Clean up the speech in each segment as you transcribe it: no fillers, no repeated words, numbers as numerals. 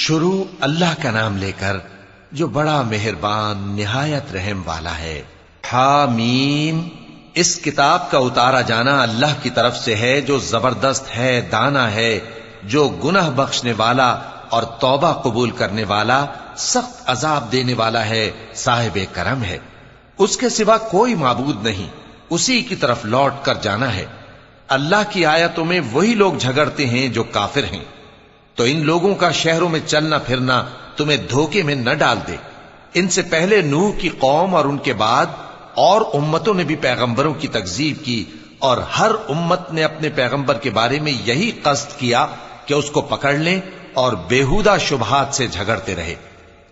شروع اللہ کا نام لے کر جو بڑا مہربان نہایت رحم والا ہے۔ حامیم، اس کتاب کا اتارا جانا اللہ کی طرف سے ہے جو زبردست ہے، دانا ہے، جو گناہ بخشنے والا اور توبہ قبول کرنے والا، سخت عذاب دینے والا ہے، صاحب کرم ہے۔ اس کے سوا کوئی معبود نہیں، اسی کی طرف لوٹ کر جانا ہے۔ اللہ کی آیتوں میں وہی لوگ جھگڑتے ہیں جو کافر ہیں، تو ان لوگوں کا شہروں میں چلنا پھرنا تمہیں دھوکے میں نہ ڈال دے۔ ان سے پہلے نوح کی قوم اور ان کے بعد اور امتوں نے بھی پیغمبروں کی تکذیب کی، اور ہر امت نے اپنے پیغمبر کے بارے میں یہی قصد کیا کہ اس کو پکڑ لیں اور بیہودہ شبہات سے جھگڑتے رہے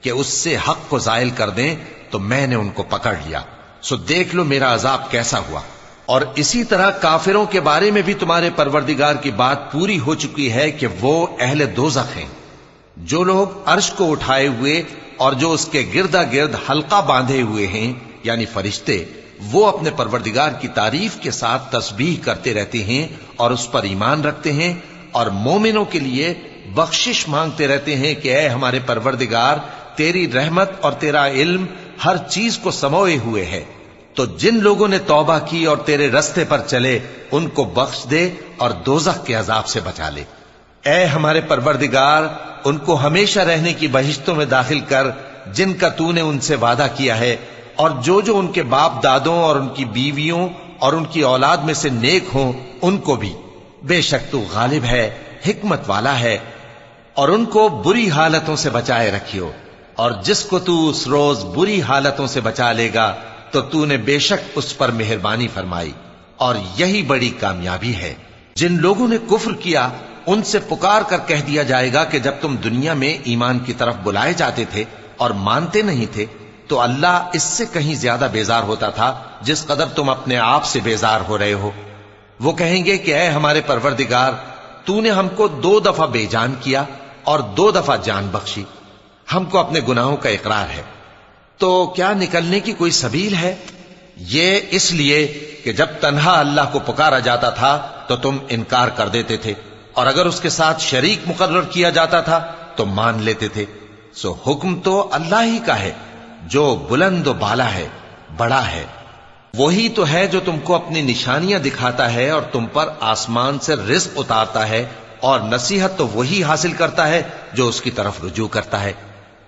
کہ اس سے حق کو زائل کر دیں، تو میں نے ان کو پکڑ لیا، سو دیکھ لو میرا عذاب کیسا ہوا۔ اور اسی طرح کافروں کے بارے میں بھی تمہارے پروردگار کی بات پوری ہو چکی ہے کہ وہ اہل دوزخ ہیں۔ جو لوگ عرش کو اٹھائے ہوئے اور جو اس کے گردا گرد حلقہ باندھے ہوئے ہیں یعنی فرشتے، وہ اپنے پروردگار کی تعریف کے ساتھ تسبیح کرتے رہتے ہیں اور اس پر ایمان رکھتے ہیں، اور مومنوں کے لیے بخشش مانگتے رہتے ہیں کہ اے ہمارے پروردگار، تیری رحمت اور تیرا علم ہر چیز کو سموئے ہوئے ہے، تو جن لوگوں نے توبہ کی اور تیرے رستے پر چلے ان کو بخش دے اور دوزخ کے عذاب سے بچا لے۔ اے ہمارے پروردگار، ان کو ہمیشہ رہنے کی بہشتوں میں داخل کر جن کا تو نے ان سے وعدہ کیا ہے، اور جو ان کے باپ دادوں اور ان کی بیویوں اور ان کی اولاد میں سے نیک ہوں ان کو بھی، بے شک تو غالب ہے، حکمت والا ہے۔ اور ان کو بری حالتوں سے بچائے رکھیو، اور جس کو تو اس روز بری حالتوں سے بچا لے گا تو تو نے بے شک اس پر مہربانی فرمائی، اور یہی بڑی کامیابی ہے۔ جن لوگوں نے کفر کیا ان سے پکار کر کہہ دیا جائے گا کہ جب تم دنیا میں ایمان کی طرف بلائے جاتے تھے اور مانتے نہیں تھے تو اللہ اس سے کہیں زیادہ بیزار ہوتا تھا جس قدر تم اپنے آپ سے بیزار ہو رہے ہو۔ وہ کہیں گے کہ اے ہمارے پروردگار، تو نے ہم کو 2 دفعہ بے جان کیا اور 2 دفعہ جان بخشی، ہم کو اپنے گناہوں کا اقرار ہے، تو کیا نکلنے کی کوئی سبیل ہے؟ یہ اس لیے کہ جب تنہا اللہ کو پکارا جاتا تھا تو تم انکار کر دیتے تھے، اور اگر اس کے ساتھ شریک مقرر کیا جاتا تھا تو مان لیتے تھے۔ سو حکم تو اللہ ہی کا ہے جو بلند و بالا ہے، بڑا ہے۔ وہی تو ہے جو تم کو اپنی نشانیاں دکھاتا ہے اور تم پر آسمان سے رزق اتارتا ہے، اور نصیحت تو وہی حاصل کرتا ہے جو اس کی طرف رجوع کرتا ہے۔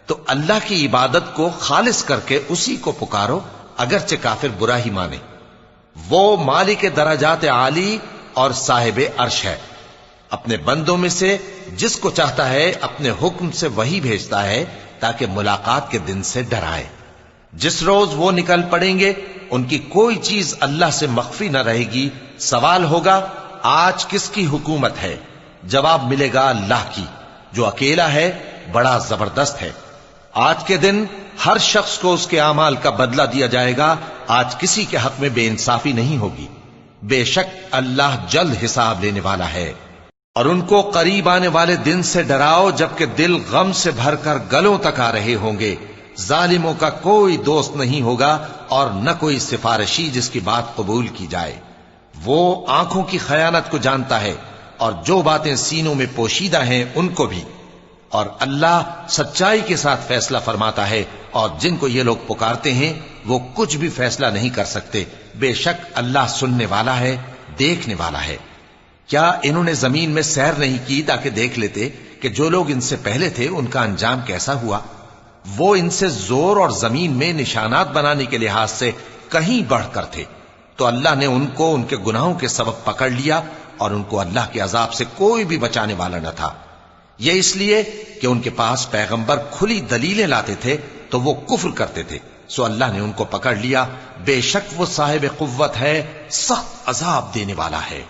تو اللہ کی عبادت کو خالص کر کے اسی کو پکارو، اگرچہ کافر برا ہی مانے۔ وہ مالک درجات عالی اور صاحب عرش ہے، اپنے بندوں میں سے جس کو چاہتا ہے اپنے حکم سے وہی بھیجتا ہے تاکہ ملاقات کے دن سے ڈرائے۔ جس روز وہ نکل پڑیں گے ان کی کوئی چیز اللہ سے مخفی نہ رہے گی۔ سوال ہوگا آج کس کی حکومت ہے؟ جواب ملے گا اللہ کی، جو اکیلا ہے، بڑا زبردست ہے۔ آج کے دن ہر شخص کو اس کے اعمال کا بدلہ دیا جائے گا، آج کسی کے حق میں بے انصافی نہیں ہوگی۔ بے شک اللہ جلد حساب لینے والا ہے۔ اور ان کو قریب آنے والے دن سے ڈراؤ جبکہ دل غم سے بھر کر گلوں تک آ رہے ہوں گے۔ ظالموں کا کوئی دوست نہیں ہوگا اور نہ کوئی سفارشی جس کی بات قبول کی جائے۔ وہ آنکھوں کی خیانت کو جانتا ہے اور جو باتیں سینوں میں پوشیدہ ہیں ان کو بھی، اور اللہ سچائی کے ساتھ فیصلہ فرماتا ہے، اور جن کو یہ لوگ پکارتے ہیں وہ کچھ بھی فیصلہ نہیں کر سکتے۔ بے شک اللہ سننے والا ہے، دیکھنے والا ہے۔ کیا انہوں نے زمین میں سیر نہیں کی تاکہ دیکھ لیتے کہ جو لوگ ان سے پہلے تھے ان کا انجام کیسا ہوا؟ وہ ان سے زور اور زمین میں نشانات بنانے کے لحاظ سے کہیں بڑھ کر تھے، تو اللہ نے ان کو ان کے گناہوں کے سبب پکڑ لیا، اور ان کو اللہ کے عذاب سے کوئی بھی بچانے والا نہ تھا۔ یہ اس لیے کہ ان کے پاس پیغمبر کھلی دلیلیں لاتے تھے تو وہ کفر کرتے تھے، سو اللہ نے ان کو پکڑ لیا۔ بے شک وہ صاحب قوت ہے، سخت عذاب دینے والا ہے۔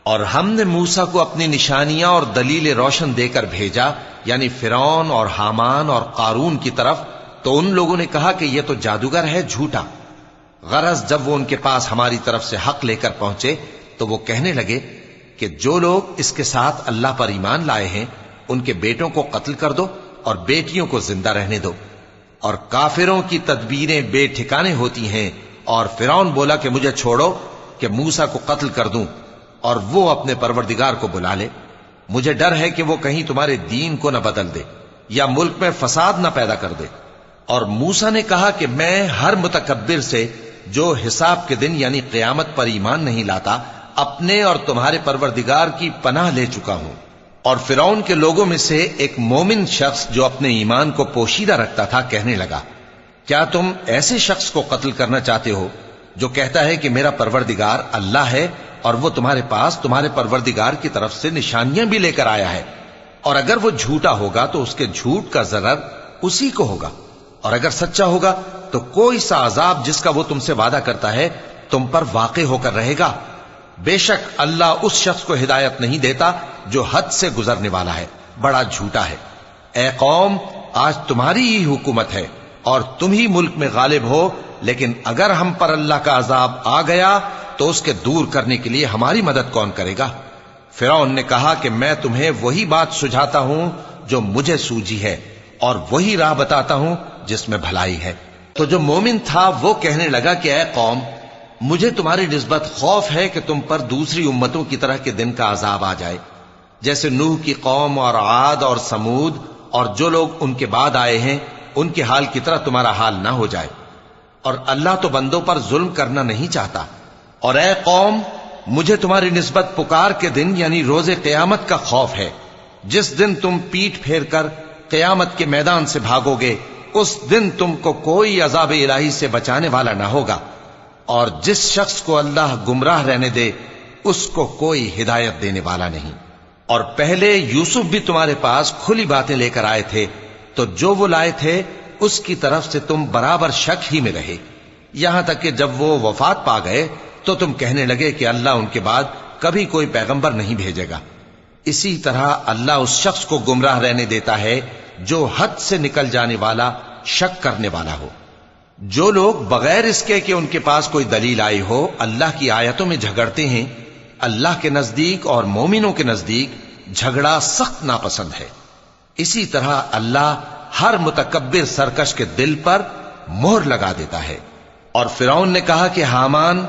اور ہم نے موسیٰ کو اپنی نشانیاں اور دلیل روشن دے کر بھیجا، یعنی فرعون اور حامان اور قارون کی طرف، تو ان لوگوں نے کہا کہ یہ تو جادوگر ہے، جھوٹا۔ غرض جب وہ ان کے پاس ہماری طرف سے حق لے کر پہنچے تو وہ کہنے لگے کہ جو لوگ اس کے ساتھ اللہ پر ایمان لائے ہیں ان کے بیٹوں کو قتل کر دو اور بیٹیوں کو زندہ رہنے دو۔ اور کافروں کی تدبیریں بے ٹھکانے ہوتی ہیں، اور فرعون بولا کہ مجھے چھوڑو کہ موسیٰ کو قتل کر دوں اور وہ اپنے پروردگار کو بلا لے، مجھے ڈر ہے کہ وہ کہیں تمہارے دین کو نہ بدل دے۔ یا ملک میں فساد نہ پیدا کر دے۔ اور موسیٰ نے کہا کہ میں ہر متکبر سے جو حساب کے دن یعنی قیامت پر ایمان نہیں لاتا اپنے اور تمہارے پروردگار کی پناہ لے چکا ہوں۔ اور فرعون کے لوگوں میں سے ایک مومن شخص جو اپنے ایمان کو پوشیدہ رکھتا تھا کہنے لگا، کیا تم ایسے شخص کو قتل کرنا چاہتے ہو جو کہتا ہے کہ میرا پروردگار اللہ ہے اور وہ تمہارے پاس تمہارے پروردگار کی طرف سے نشانیاں بھی لے کر آیا ہے؟ اور اگر وہ جھوٹا ہوگا تو اس کے جھوٹ کا ضرر اسی کو ہوگا، اور اگر سچا ہوگا تو کوئی سا عذاب جس کا وہ تم سے وعدہ کرتا ہے تم پر واقع ہو کر رہے گا۔ بے شک اللہ اس شخص کو ہدایت نہیں دیتا جو حد سے گزرنے والا ہے، بڑا جھوٹا ہے۔ اے قوم، آج تمہاری ہی حکومت ہے اور تم ہی ملک میں غالب ہو، لیکن اگر ہم پر اللہ کا عذاب آ گیا تو اس کے دور کرنے کے لیے ہماری مدد کون کرے گا؟ فرعون نے کہا کہ میں تمہیں وہی بات سجھاتا ہوں جو مجھے سوجھی ہے اور وہی راہ بتاتا ہوں جس میں بھلائی ہے۔ تو جو مومن تھا وہ کہنے لگا کہ اے قوم، مجھے تمہاری نسبت خوف ہے کہ تم پر دوسری امتوں کی طرح کے دن کا عذاب آ جائے، جیسے نوح کی قوم اور عاد اور سمود اور جو لوگ ان کے بعد آئے ہیں ان کے حال کی طرح تمہارا حال نہ ہو جائے۔ اور اللہ تو بندوں پر ظلم کرنا نہیں چاہتا۔ اور اے قوم، مجھے تمہاری نسبت پکار کے دن یعنی روز قیامت کا خوف ہے، جس دن تم پیٹ پھیر کر قیامت کے میدان سے بھاگو گے، اس دن تم کو کوئی عذاب الہی سے بچانے والا نہ ہوگا، اور جس شخص کو اللہ گمراہ رہنے دے اس کو کوئی ہدایت دینے والا نہیں۔ اور پہلے یوسف بھی تمہارے پاس کھلی باتیں لے کر آئے تھے، تو جو وہ لائے تھے اس کی طرف سے تم برابر شک ہی میں رہے، یہاں تک کہ جب وہ وفات پا گئے تو تم کہنے لگے کہ اللہ ان کے بعد کبھی کوئی پیغمبر نہیں بھیجے گا۔ اسی طرح اللہ اس شخص کو گمراہ رہنے دیتا ہے جو حد سے نکل جانے والا، شک کرنے والا ہو۔ جو لوگ بغیر اس کے کہ ان کے پاس کوئی دلیل آئی ہو اللہ کی آیتوں میں جھگڑتے ہیں، اللہ کے نزدیک اور مومنوں کے نزدیک جھگڑا سخت ناپسند ہے۔ اسی طرح اللہ ہر متکبر سرکش کے دل پر مہر لگا دیتا ہے۔ اور فرعون نے کہا کہ حامان،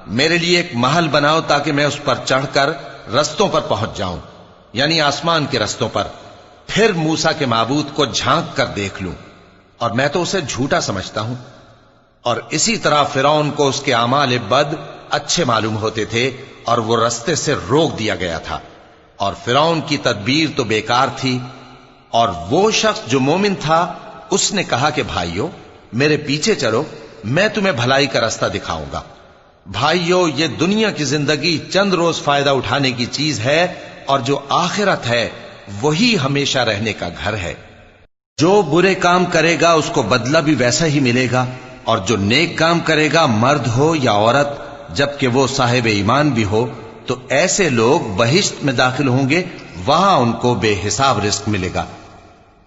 میرے لیے ایک محل بناؤ تاکہ میں اس پر چڑھ کر رستوں پر پہنچ جاؤں، یعنی آسمان کے رستوں پر، پھر موسیٰ کے معبود کو جھانک کر دیکھ لوں، اور میں تو اسے جھوٹا سمجھتا ہوں۔ اور اسی طرح فرعون کو اس کے اعمال بد اچھے معلوم ہوتے تھے اور وہ رستے سے روک دیا گیا تھا، اور فرعون کی تدبیر تو بیکار تھی۔ اور وہ شخص جو مومن تھا اس نے کہا کہ بھائیو، میرے پیچھے چلو، میں تمہیں بھلائی کا راستہ دکھاؤں گا۔ بھائیو، یہ دنیا کی زندگی چند روز فائدہ اٹھانے کی چیز ہے، اور جو آخرت ہے وہی ہمیشہ رہنے کا گھر ہے۔ جو برے کام کرے گا اس کو بدلہ بھی ویسا ہی ملے گا، اور جو نیک کام کرے گا، مرد ہو یا عورت، جبکہ وہ صاحب ایمان بھی ہو، تو ایسے لوگ بہشت میں داخل ہوں گے، وہاں ان کو بے حساب رزق ملے گا۔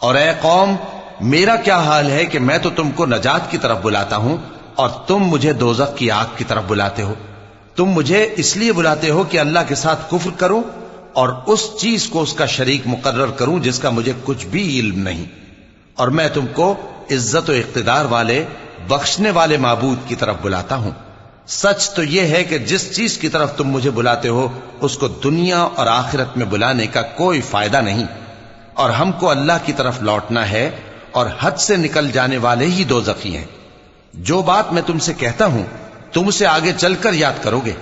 اور اے قوم، میرا کیا حال ہے کہ میں تو تم کو نجات کی طرف بلاتا ہوں اور تم مجھے دوزخ کی آگ کی طرف بلاتے ہو۔ تم مجھے اس لیے بلاتے ہو کہ اللہ کے ساتھ کفر کروں اور اس چیز کو اس کا شریک مقرر کروں جس کا مجھے کچھ بھی علم نہیں، اور میں تم کو عزت و اقتدار والے، بخشنے والے معبود کی طرف بلاتا ہوں۔ سچ تو یہ ہے کہ جس چیز کی طرف تم مجھے بلاتے ہو اس کو دنیا اور آخرت میں بلانے کا کوئی فائدہ نہیں، اور ہم کو اللہ کی طرف لوٹنا ہے، اور حد سے نکل جانے والے ہی دوزخی ہیں۔ جو بات میں تم سے کہتا ہوں تم اسے آگے چل کر یاد کرو گے،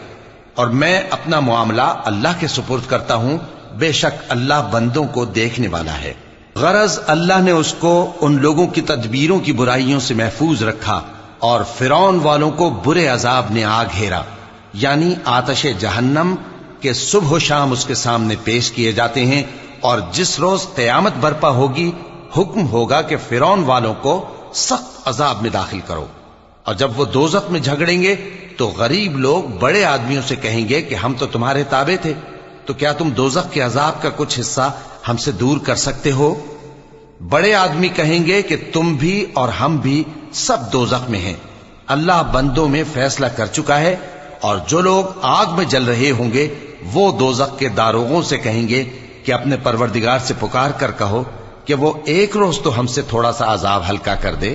اور میں اپنا معاملہ اللہ کے سپرد کرتا ہوں، بے شک اللہ بندوں کو دیکھنے والا ہے۔ غرض اللہ نے اس کو ان لوگوں کی تدبیروں کی برائیوں سے محفوظ رکھا، اور فرعون والوں کو برے عذاب نے آ گھیرا، یعنی آتش جہنم کے صبح و شام اس کے سامنے پیش کیے جاتے ہیں، اور جس روز قیامت برپا ہوگی حکم ہوگا کہ فرعون والوں کو سخت عذاب میں داخل کرو۔ اور جب وہ دوزخ میں جھگڑیں گے تو غریب لوگ بڑے آدمیوں سے کہیں گے کہ ہم تو تمہارے تابع تھے، تو کیا تم دوزخ کے عذاب کا کچھ حصہ ہم سے دور کر سکتے ہو؟ بڑے آدمی کہیں گے کہ تم بھی اور ہم بھی سب دوزخ میں ہیں، اللہ بندوں میں فیصلہ کر چکا ہے۔ اور جو لوگ آگ میں جل رہے ہوں گے وہ دوزخ کے داروغوں سے کہیں گے کہ اپنے پروردگار سے پکار کر کہو کہ وہ ایک روز تو ہم سے تھوڑا سا عذاب ہلکا کر دے۔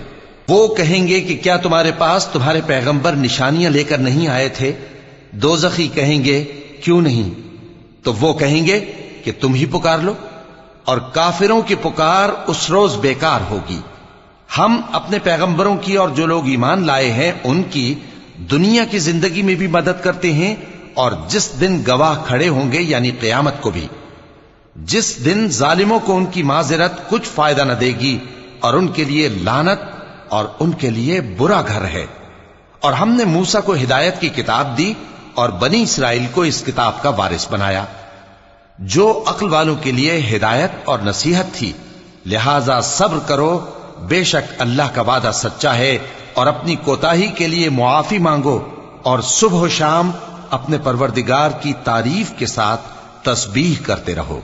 وہ کہیں گے کہ کیا تمہارے پاس تمہارے پیغمبر نشانیاں لے کر نہیں آئے تھے؟ دوزخی کہیں گے کیوں نہیں؟ تو وہ کہیں گے کہ تم ہی پکار لو۔ اور کافروں کی پکار اس روز بیکار ہوگی۔ ہم اپنے پیغمبروں کی اور جو لوگ ایمان لائے ہیں ان کی دنیا کی زندگی میں بھی مدد کرتے ہیں، اور جس دن گواہ کھڑے ہوں گے یعنی قیامت کو بھی، جس دن ظالموں کو ان کی معذرت کچھ فائدہ نہ دے گی، اور ان کے لیے لعنت اور ان کے لیے برا گھر ہے۔ اور ہم نے موسیٰ کو ہدایت کی کتاب دی اور بنی اسرائیل کو اس کتاب کا وارث بنایا، جو عقل والوں کے لیے ہدایت اور نصیحت تھی۔ لہذا صبر کرو، بے شک اللہ کا وعدہ سچا ہے، اور اپنی کوتاہی کے لیے معافی مانگو، اور صبح و شام اپنے پروردگار کی تعریف کے ساتھ تسبیح کرتے رہو۔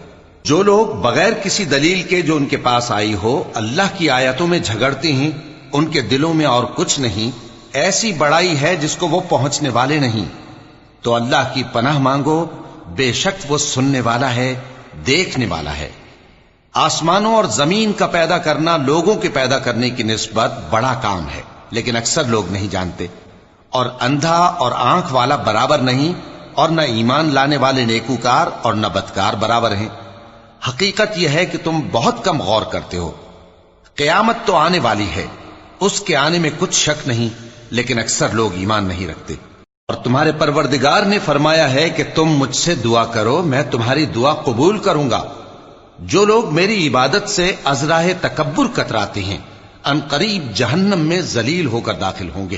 جو لوگ بغیر کسی دلیل کے جو ان کے پاس آئی ہو اللہ کی آیتوں میں جھگڑتے ہیں، ان کے دلوں میں اور کچھ نہیں، ایسی بڑائی ہے جس کو وہ پہنچنے والے نہیں۔ تو اللہ کی پناہ مانگو، بے شک وہ سننے والا ہے، دیکھنے والا ہے۔ آسمانوں اور زمین کا پیدا کرنا لوگوں کے پیدا کرنے کی نسبت بڑا کام ہے، لیکن اکثر لوگ نہیں جانتے۔ اور اندھا اور آنکھ والا برابر نہیں، اور نہ ایمان لانے والے نیکوکار اور نہ بدکار برابر ہیں۔ حقیقت یہ ہے کہ تم بہت کم غور کرتے ہو۔ قیامت تو آنے والی ہے، اس کے آنے میں کچھ شک نہیں، لیکن اکثر لوگ ایمان نہیں رکھتے۔ اور تمہارے پروردگار نے فرمایا ہے کہ تم مجھ سے دعا کرو، میں تمہاری دعا قبول کروں گا۔ جو لوگ میری عبادت سے ازراہ تکبر کتراتے ہیں، ان قریب جہنم میں ذلیل ہو کر داخل ہوں گے۔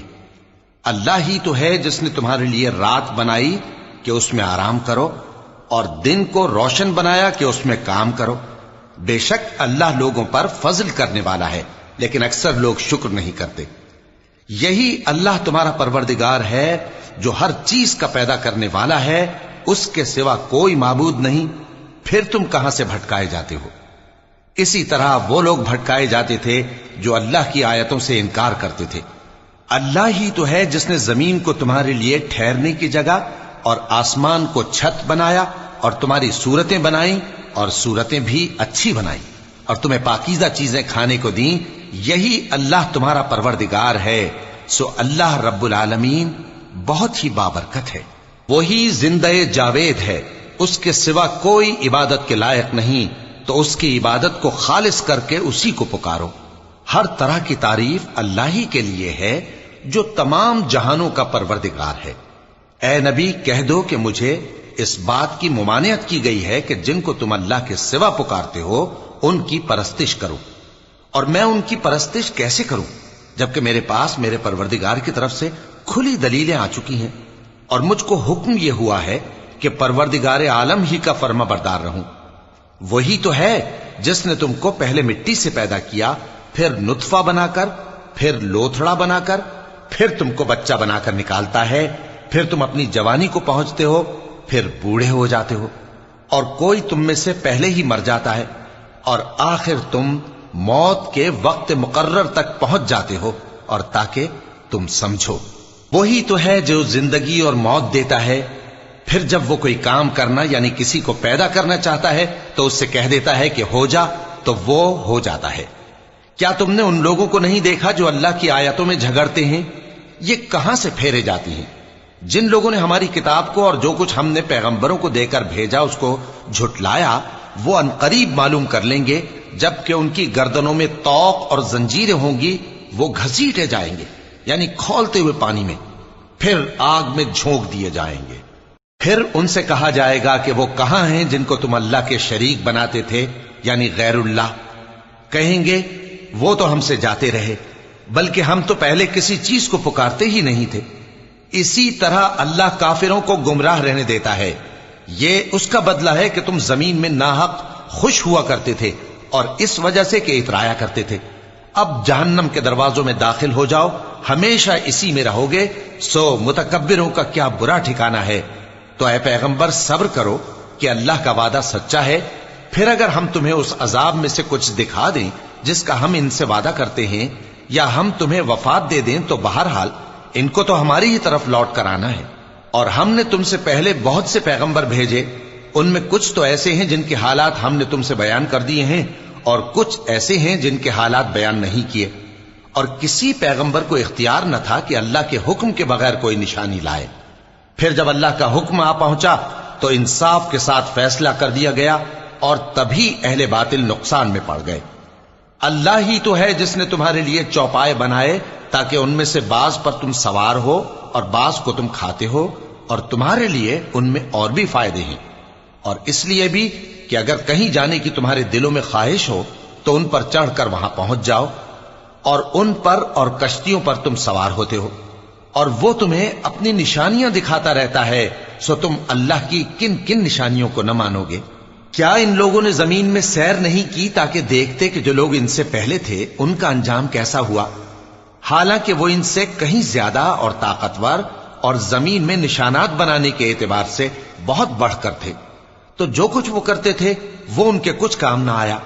اللہ ہی تو ہے جس نے تمہارے لیے رات بنائی کہ اس میں آرام کرو، اور دن کو روشن بنایا کہ اس میں کام کرو۔ بے شک اللہ لوگوں پر فضل کرنے والا ہے، لیکن اکثر لوگ شکر نہیں کرتے۔ یہی اللہ تمہارا پروردگار ہے جو ہر چیز کا پیدا کرنے والا ہے، اس کے سوا کوئی معبود نہیں، پھر تم کہاں سے بھٹکائے جاتے ہو؟ اسی طرح وہ لوگ بھٹکائے جاتے تھے جو اللہ کی آیتوں سے انکار کرتے تھے۔ اللہ ہی تو ہے جس نے زمین کو تمہارے لیے ٹھہرنے کی جگہ اور آسمان کو چھت بنایا، اور تمہاری صورتیں بنائیں اور صورتیں بھی اچھی بنائیں، اور تمہیں پاکیزہ چیزیں کھانے کو دیں۔ یہی اللہ تمہارا پروردگار ہے، سو اللہ رب العالمین بہت ہی بابرکت ہے۔ وہی زندہ جاوید ہے، اس کے سوا کوئی عبادت کے لائق نہیں، تو اس کی عبادت کو خالص کر کے اسی کو پکارو۔ ہر طرح کی تعریف اللہ ہی کے لیے ہے جو تمام جہانوں کا پروردگار ہے۔ اے نبی کہہ دو کہ مجھے اس بات کی ممانعت کی گئی ہے کہ جن کو تم اللہ کے سوا پکارتے ہو ان کی پرستش کرو، اور میں ان کی پرستش کیسے کروں جبکہ میرے پاس میرے پروردگار کی طرف سے کھلی دلیلیں آ چکی ہیں، اور مجھ کو حکم یہ ہوا ہے کہ پروردگار عالم ہی کا فرما بردار رہوں۔ وہی تو ہے جس نے تم کو پہلے مٹی سے پیدا کیا، پھر نطفہ بنا کر، پھر لوتھڑا بنا کر، پھر تم کو بچہ بنا کر نکالتا ہے، پھر تم اپنی جوانی کو پہنچتے ہو، پھر بوڑھے ہو جاتے ہو، اور کوئی تم میں سے پہلے ہی مر جاتا ہے، اور آخر تم موت کے وقت مقرر تک پہنچ جاتے ہو، اور تاکہ تم سمجھو۔ وہی تو ہے جو زندگی اور موت دیتا ہے، پھر جب وہ کوئی کام کرنا یعنی کسی کو پیدا کرنا چاہتا ہے تو اس سے کہہ دیتا ہے کہ ہو جا، تو وہ ہو جاتا ہے۔ کیا تم نے ان لوگوں کو نہیں دیکھا جو اللہ کی آیتوں میں جھگڑتے ہیں؟ یہ کہاں سے پھیرے جاتی ہیں؟ جن لوگوں نے ہماری کتاب کو اور جو کچھ ہم نے پیغمبروں کو دے کر بھیجا اس کو جھٹلایا، وہ انقریب معلوم کر لیں گے جبکہ ان کی گردنوں میں طوق اور زنجیریں ہوں گی، وہ گھسیٹے جائیں گے یعنی کھولتے ہوئے پانی میں، پھر آگ میں جھونک دیے جائیں گے۔ پھر ان سے کہا جائے گا کہ وہ کہاں ہیں جن کو تم اللہ کے شریک بناتے تھے یعنی غیر اللہ؟ کہیں گے وہ تو ہم سے جاتے رہے، بلکہ ہم تو پہلے کسی چیز کو پکارتے ہی نہیں تھے۔ اسی طرح اللہ کافروں کو گمراہ رہنے دیتا ہے، یہ اس کا بدلہ ہے کہ تم زمین میں ناحق خوش ہوا کرتے تھے اور اس وجہ سے کہ اترایا کرتے تھے۔ اب جہنم کے دروازوں میں داخل ہو جاؤ، ہمیشہ اسی میں رہو گے، سو متکبروں کا کیا برا ٹھکانہ ہے۔ تو اے پیغمبر صبر کرو کہ اللہ کا وعدہ سچا ہے، پھر اگر ہم تمہیں اس عذاب میں سے کچھ دکھا دیں جس کا ہم ان سے وعدہ کرتے ہیں، یا ہم تمہیں وفات دے دیں، تو بہرحال ان کو تو ہماری ہی طرف لوٹ کر آنا ہے۔ اور ہم نے تم سے پہلے بہت سے پیغمبر بھیجے، ان میں کچھ تو ایسے ہیں جن کے حالات ہم نے تم سے بیان کر دیے ہیں، اور کچھ ایسے ہیں جن کے حالات بیان نہیں کیے، اور کسی پیغمبر کو اختیار نہ تھا کہ اللہ کے حکم کے بغیر کوئی نشانی لائے۔ پھر جب اللہ کا حکم آ پہنچا تو انصاف کے ساتھ فیصلہ کر دیا گیا، اور تبھی اہل باطل نقصان میں پڑ گئے۔ اللہ ہی تو ہے جس نے تمہارے لیے چوپائے بنائے تاکہ ان میں سے بعض پر تم سوار ہو اور بعض کو تم کھاتے ہو، اور تمہارے لیے ان میں اور بھی فائدے ہیں، اور اس لیے بھی کہ اگر کہیں جانے کی تمہارے دلوں میں خواہش ہو تو ان پر چڑھ کر وہاں پہنچ جاؤ، اور ان پر اور کشتیوں پر تم سوار ہوتے ہو، اور وہ تمہیں اپنی نشانیاں دکھاتا رہتا ہے، سو تم اللہ کی کن کن نشانیوں کو نہ مانو گے؟ کیا ان لوگوں نے زمین میں سیر نہیں کی تاکہ دیکھتے کہ جو لوگ ان سے پہلے تھے ان کا انجام کیسا ہوا؟ حالانکہ وہ ان سے کہیں زیادہ اور طاقتور اور زمین میں نشانات بنانے کے اعتبار سے بہت بڑھ کر تھے، تو جو کچھ وہ کرتے تھے وہ ان کے کچھ کام نہ آیا۔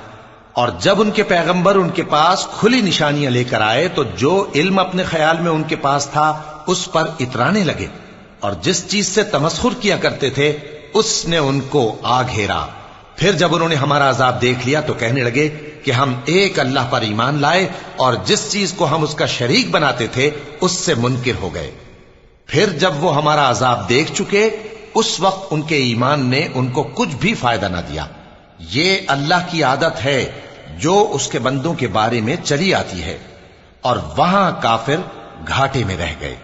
اور جب ان کے پیغمبر ان کے پاس کھلی نشانیاں لے کر آئے تو جو علم اپنے خیال میں ان کے پاس تھا اس پر اترانے لگے، اور جس چیز سے تمسخر کیا کرتے تھے اس نے ان کو آ گھیرا۔ پھر جب انہوں نے ہمارا عذاب دیکھ لیا تو کہنے لگے کہ ہم ایک اللہ پر ایمان لائے، اور جس چیز کو ہم اس کا شریک بناتے تھے اس سے منکر ہو گئے۔ پھر جب وہ ہمارا عذاب دیکھ چکے اس وقت ان کے ایمان نے ان کو کچھ بھی فائدہ نہ دیا۔ یہ اللہ کی عادت ہے جو اس کے بندوں کے بارے میں چلی آتی ہے، اور وہاں کافر گھاٹے میں رہ گئے۔